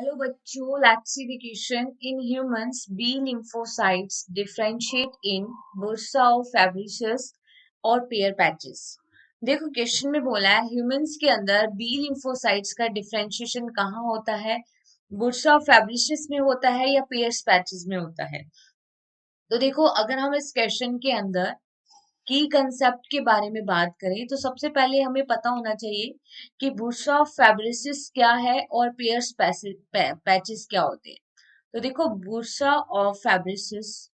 Hello बच्चों, let's see the question. In humans B lymphocytes differentiate in bursa of Fabricius और Peyer patches. देखो question में बोला है ह्यूमंस के अंदर बी lymphocytes का डिफरेंशिएशन कहाँ होता है, बुर्सा ऑफ फैब्रिशियस में होता है या पेयर्स पैचेस में होता है। तो देखो अगर हम इस क्वेश्चन के अंदर की कंसेप्ट के बारे में बात करें तो सबसे पहले हमें पता होना चाहिए कि बुर्सा ऑफ फैब्रिसिस क्या है और पेयर्स पैचेस क्या होते हैं। तो देखो बुर्सा ऑफ फैब्रिसिस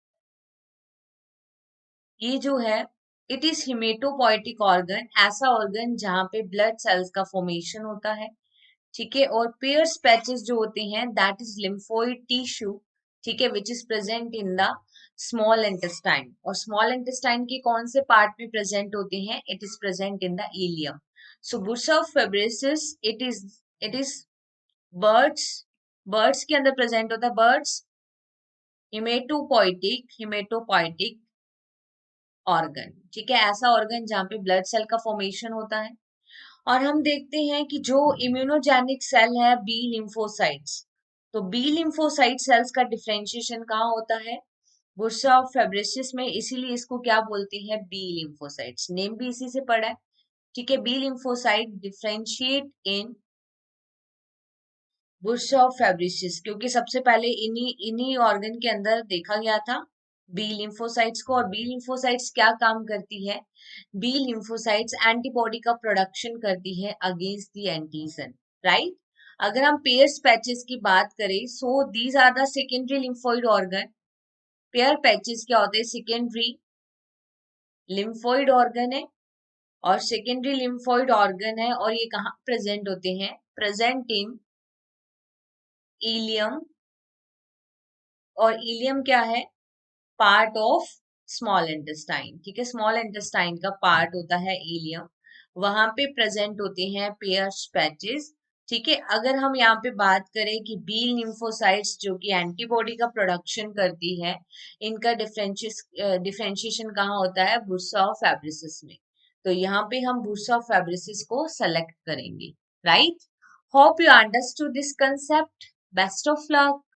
ये जो है इट इज हिमेटोपोइटिक ऑर्गन, ऐसा ऑर्गन जहां पे ब्लड सेल्स का फॉर्मेशन होता है। ठीक है, और पेयर्स पैचेस जो होते हैं दैट इज लिम्फोइड टिश्यू। ठीक है, which is present in the small intestine. और स्मॉल इंटेस्टाइन के कौन से पार्ट में प्रेजेंट होते हैं, it is present in the ileum. So bursa of Fabricius it is birds, birds के अंदर प्रेजेंट होता है। Birds haematopoietic organ. ठीक है, ऐसा ऑर्गन जहाँ पे ब्लड सेल का फॉर्मेशन होता है। और हम देखते हैं कि जो इम्यूनोजेनिक सेल है बी लिम्फोसाइट्स, तो बी लिम्फोसाइट सेल्स का डिफरेंशिएशन कहाँ होता है, बुर्सा ऑफ फैब्रिसिस में। इसीलिए इसको क्या बोलते हैं, बी लिम्फोसाइट्स। नेम भी इसी से पड़ा है। ठीक है, B lymphocyte differentiate in bursa of Fabricius, क्योंकि सबसे पहले इन्हीं इन्हीं ऑर्गन के अंदर देखा गया था बी लिम्फोसाइट्स को। और बी लिम्फोसाइट्स क्या काम करती है, बी लिम्फोसाइट्स एंटीबॉडी का प्रोडक्शन करती है अगेंस्ट द एंटीजन, राइट। अगर हम पेयर्स पैचेस की बात करें, so these are the secondary lymphoid organ. Peyer patches क्या होते हैं, सेकेंडरी लिम्फोइड ऑर्गन है और सेकेंडरी लिम्फोइड ऑर्गन है। और ये कहाँ प्रेजेंट होते हैं, प्रेजेंट इन इलियम। और इलियम क्या है, पार्ट ऑफ स्मॉल इंटेस्टाइन। ठीक है, स्मॉल इंटेस्टाइन का पार्ट होता है इलियम, वहां पे प्रेजेंट होते हैं पेयर्स पैचेस। ठीक है, अगर हम यहाँ पे बात करें कि बी लिम्फोसाइट्स जो कि एंटीबॉडी का प्रोडक्शन करती है, इनका डिफरेंशिएशन कहाँ होता है, बुर्सा ऑफ फैब्रिसिस में। तो यहाँ पे हम बुर्सा ऑफ फैब्रिसिस को सेलेक्ट करेंगे, right. Hope you understood this concept. Best of luck.